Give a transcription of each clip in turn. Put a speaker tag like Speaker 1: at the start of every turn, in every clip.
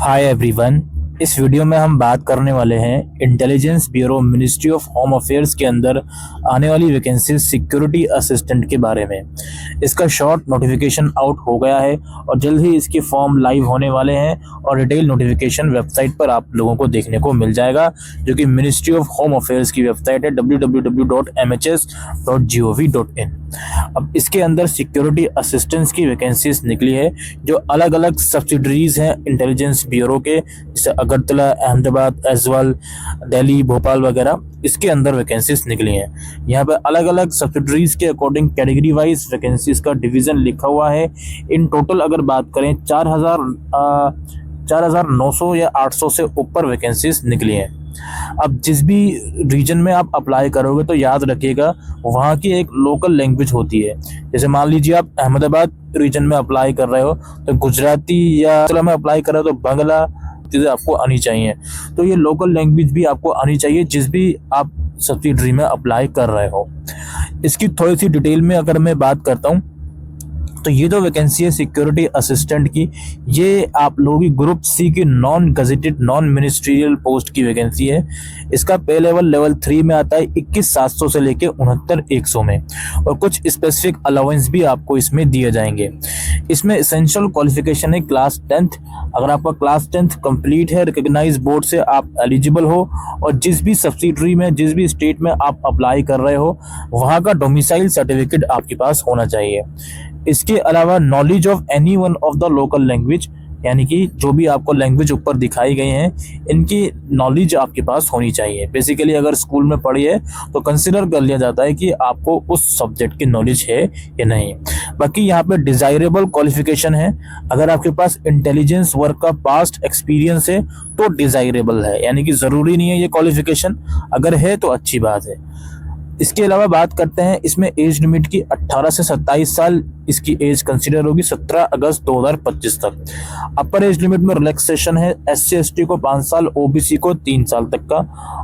Speaker 1: Hi everyone. इस video में हम बात करने वाले हैं intelligence bureau ministry of home affairs के अंदर आने वाली वैकेंसी सिक्योरिटी असिस्टेंट के बारे में। इसका शॉर्ट नोटिफिकेशन आउट हो गया है और जल्द ही इसके फॉर्म लाइव होने वाले हैं और डिटेल नोटिफिकेशन वेबसाइट पर आप लोगों को देखने को मिल जाएगा, जो कि मिनिस्ट्री ऑफ होम अफेयर्स की वेबसाइट है www.mhs.gov.in। अब इसके अंदर सिक्योरिटी असिस्टेंस की वैकेंसीज निकली है जो अलग अलग सब्सिडरीज हैं इंटेलिजेंस ब्यूरो के, जैसे अगरतला, अहमदाबाद, ऐज़वाल, दिल्ली, भोपाल वगैरह। इसके अंदर वैकेंसीज निकली हैं। यहाँ पे अलग अलग सब्सिडरीज के अकॉर्डिंग कैटेगरी वाइज वैकेंसीज का डिवीजन लिखा हुआ है। इन टोटल अगर बात करें 4,900 या 800 से ऊपर वैकेंसीज निकली हैं। अब जिस भी रीजन में आप अप्लाई करोगे तो याद रखिएगा वहाँ की एक लोकल लैंग्वेज होती है। जैसे मान लीजिए आप अहमदाबाद रीजन में अप्लाई कर रहे हो तो गुजराती, या में अप्लाई कर रहे हो तो बांग्ला चीज़ें आपको आनी चाहिए। तो ये लोकल लैंग्वेज भी आपको आनी चाहिए जिस भी आप सब्सिडरी में अप्लाई कर रहे हो। इसकी थोड़ी सी डिटेल में अगर मैं बात करता हूँ तो ये जो वैकेंसी है सिक्योरिटी असिस्टेंट की, ये आप लोगों की ग्रुप सी की non gazetted non ministerial post की वैकेंसी है। इसका पे लेवल 3 में आता है 21,700 से लेके 69,100 में, और कुछ स्पेसिफिक अलाउंस भी आपको इसमें दिए जाएंगे। इसमें एसेंशियल क्वालिफिकेशन है क्लास 10th। अगर आपका क्लास 10th कंप्लीट है, रिकॉग्नाइज्ड बोर्ड से आप एलिजिबल हो, और जिस भी सब्सिडरी में, जिस भी स्टेट में आप अप्लाई कर रहे हो वहाँ का डोमिसाइल सर्टिफिकेट आपके पास होना चाहिए। इसके अलावा knowledge of any one of the local language, यानी कि जो भी आपको लैंग्वेज ऊपर दिखाई गई हैं इनकी नॉलेज आपके पास होनी चाहिए। बेसिकली अगर स्कूल में पढ़ी है तो कंसिडर कर लिया जाता है कि आपको उस सब्जेक्ट की नॉलेज है या नहीं। बाकी यहाँ पे डिजायरेबल क्वालिफिकेशन है। अगर आपके पास इंटेलिजेंस वर्क का पास्ट एक्सपीरियंस है तो डिजायरेबल है, यानी कि ज़रूरी नहीं है ये क्वालिफिकेशन, अगर है तो अच्छी बात है। इसके अलावा बात करते हैं इसमें एज लिमिट की। 18 से 27 साल इसकी एज कंसीडर होगी 17 अगस्त 2025 तक। अपर एज लिमिट में रिलैक्सेशन है, SC ST को 5 साल, OBC को 3 साल तक का,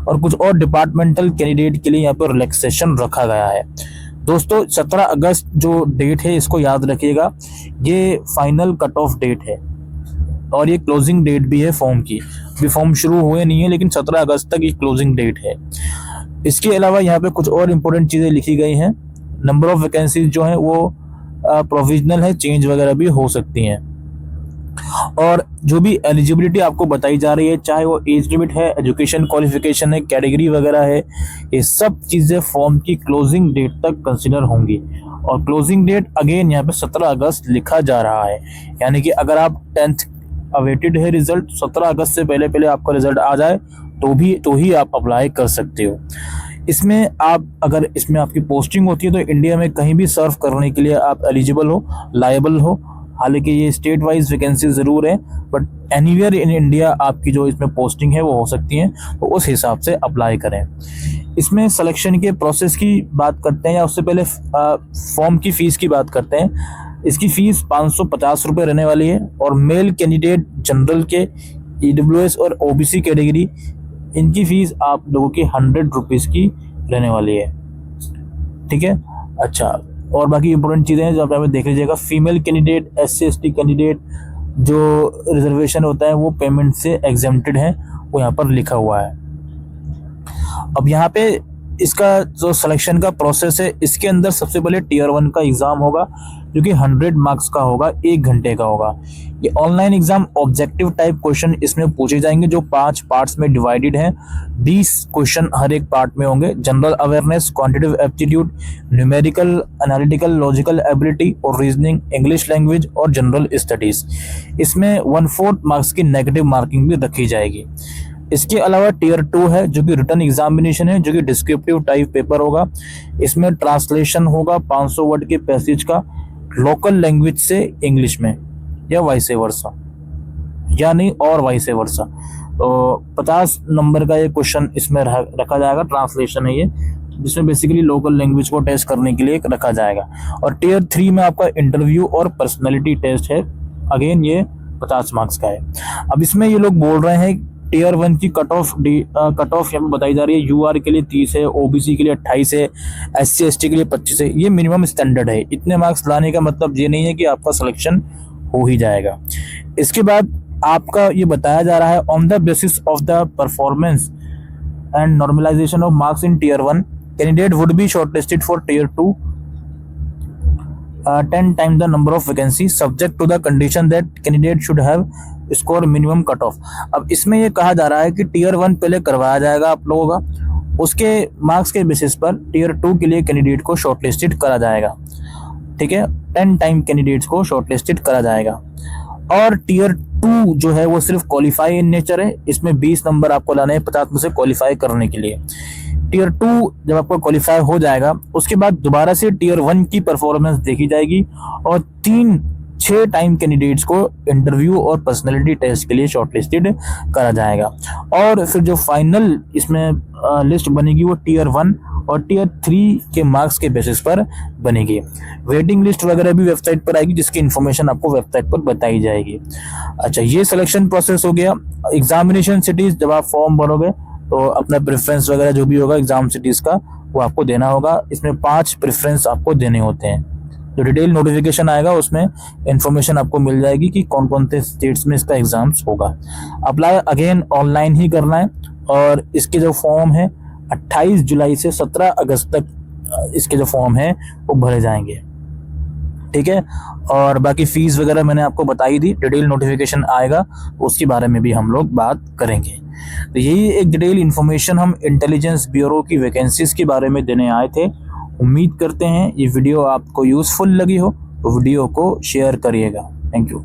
Speaker 1: और कुछ और डिपार्टमेंटल कैंडिडेट के लिए यहाँ पर रिलैक्सेशन रखा गया है। दोस्तों 17 अगस्त जो डेट है इसको याद रखिएगा, ये फाइनल कट ऑफ डेट है और ये क्लोजिंग डेट भी है फॉर्म की। अभी फॉर्म शुरू हुए नहीं है लेकिन 17 अगस्त तक ये क्लोजिंग डेट है। इसके अलावा यहाँ पे कुछ और इम्पोर्टेंट चीज़ें लिखी गई हैं। नंबर ऑफ वैकेंसीज जो हैं वो प्रोविजनल है, चेंज वगैरह भी हो सकती हैं। और जो भी एलिजिबिलिटी आपको बताई जा रही है, चाहे वो एज लिमिट है, एजुकेशन क्वालिफिकेशन है, कैटेगरी वगैरह है, ये सब चीज़ें फॉर्म की क्लोजिंग डेट तक कंसिडर होंगी। और क्लोजिंग डेट अगेन यहाँ पे 17 अगस्त लिखा जा रहा है, यानी कि अगर आप 10th अवेटेड है रिजल्ट, 17 अगस्त से पहले आपका रिजल्ट आ जाए तो ही आप अप्लाई कर सकते हो। इसमें आप, अगर इसमें आपकी पोस्टिंग होती है तो इंडिया में कहीं भी सर्व करने के लिए आप एलिजिबल हो, लायबल हो। हालांकि ये स्टेट वाइज वैकेंसी ज़रूर है, बट एनीवेयर इन इंडिया आपकी जो इसमें पोस्टिंग है वो हो सकती है, तो उस हिसाब से अप्लाई करें। इसमें सिलेक्शन के प्रोसेस की बात करते हैं, या उससे पहले फॉर्म की फ़ीस की बात करते हैं। इसकी फ़ीस 550 रुपये रहने वाली है, और मेल कैंडिडेट जनरल के, EWS और OBC कैटेगरी, इनकी फ़ीस आप लोगों की 100 रुपीज़ की रहने वाली है। ठीक है, अच्छा। और बाकी इंपॉर्टेंट चीज़ें हैं जो आप देख लीजिएगा। Female candidate, SC ST candidate जो रिजर्वेशन होता है वो पेमेंट से एग्जेम्प्टेड है, वो यहाँ पर लिखा हुआ है। अब यहाँ पे इसका जो सिलेक्शन का प्रोसेस है, इसके अंदर सबसे पहले Tier 1 का एग्ज़ाम होगा जो कि 100 मार्क्स का होगा, 1 घंटे का होगा। ये online exam, objective type question इसमें पूछे जाएंगे जो 5 पार्ट्स में डिवाइडेड हैं। 20 क्वेश्चन हर एक पार्ट में होंगे। General awareness, quantitative aptitude, numerical, analytical, logical ability और रीजनिंग, इंग्लिश लैंग्वेज और जनरल स्टडीज। इसमें 1/4 मार्क्स की नेगेटिव मार्किंग भी रखी जाएगी। इसके अलावा Tier 2 है जो कि रिटन एग्जामिनेशन है, जो कि डिस्क्रिप्टिव टाइप पेपर होगा। इसमें ट्रांसलेशन होगा 500 वर्ड के पैसेज का, लोकल लैंग्वेज से इंग्लिश में, या वाइसे वर्सा, या नहीं और वाइसे वर्सा। तो 50 नंबर का ये क्वेश्चन इसमें रखा जाएगा, ट्रांसलेशन है ये, जिसमें बेसिकली लोकल लैंग्वेज को टेस्ट करने के लिए रखा जाएगा। और Tier 3 में आपका इंटरव्यू और पर्सनैलिटी टेस्ट है, अगेन ये 50 मार्क्स का है। अब इसमें ये लोग बोल रहे हैं Tier 1 की कट ऑफ यहाँ पे बताई जा रही है। UR के लिए 30 है, OBC के लिए 28 है, SC ST के लिए 25 है। ये मिनिमम स्टैंडर्ड है। इतने मार्क्स लाने का मतलब ये नहीं है कि आपका सिलेक्शन हो ही जाएगा। इसके बाद आपका ये बताया जा रहा है on the basis of the performance and normalisation of marks in tier 1 candidate would be shortlisted for tier 2 10 times the number of vacancies subject to the condition that candidate should have score minimum cut off। अब इसमें ये कहा जा रहा है कि tier 1 पहले करवाया जाएगा आप लोगों का, उसके मार्क्स के बेसिस पर टीयर 2 के लिए कैंडिडेट को शॉर्टलिस्टेड करा जाएगा। ठीक है, 10 टाइम कैंडिडेट्स को शॉर्टलिस्टेड करा जाएगा। और टीयर 2 जो है वो सिर्फ क्वालिफाई इन नेचर है, इसमें 20 नंबर आपको लाने हैं 50 में से क्वालिफाई करने के लिए। टीयर 2 जब आपको क्वालिफाई हो जाएगा उसके बाद दोबारा से टीयर 1 की परफॉर्मेंस देखी जाएगी और 6 टाइम कैंडिडेट्स को इंटरव्यू और पर्सनैलिटी टेस्ट के लिए शॉर्टलिस्टेड करा जाएगा। और फिर जो फाइनल इसमें लिस्ट बनेगी वो टीयर 1 और टीयर 3 के मार्क्स के बेसिस पर बनेगी। वेटिंग लिस्ट वगैरह भी वेबसाइट पर आएगी जिसकी इन्फॉर्मेशन आपको वेबसाइट पर बताई जाएगी। अच्छा, ये सिलेक्शन प्रोसेस हो गया। एग्जामिनेशन सिटीज जब आप फॉर्म भरोगे तो अपना प्रेफरेंस वगैरह जो भी होगा एग्जाम सिटीज का वो आपको देना होगा। इसमें 5 प्रेफरेंस आपको देने होते हैं। जो डिटेल नोटिफिकेशन आएगा उसमें इंफॉर्मेशन आपको मिल जाएगी कि कौन कौन से स्टेट्स में इसका एग्जाम्स होगा। अप्लाई अगेन ऑनलाइन ही करना है और इसके जो फॉर्म है 28 जुलाई से 17 अगस्त तक इसके जो फॉर्म है वो भरे जाएंगे। ठीक है, और बाकी फीस वगैरह मैंने आपको बताई दी। डिटेल नोटिफिकेशन आएगा उसके बारे में भी हम लोग बात करेंगे। तो यही एक डिटेल इन्फॉर्मेशन हम इंटेलिजेंस ब्यूरो की वैकेंसीज के बारे में देने आए थे। उम्मीद करते हैं ये वीडियो आपको यूजफुल लगी हो तो वीडियो को शेयर करिएगा। Thank you.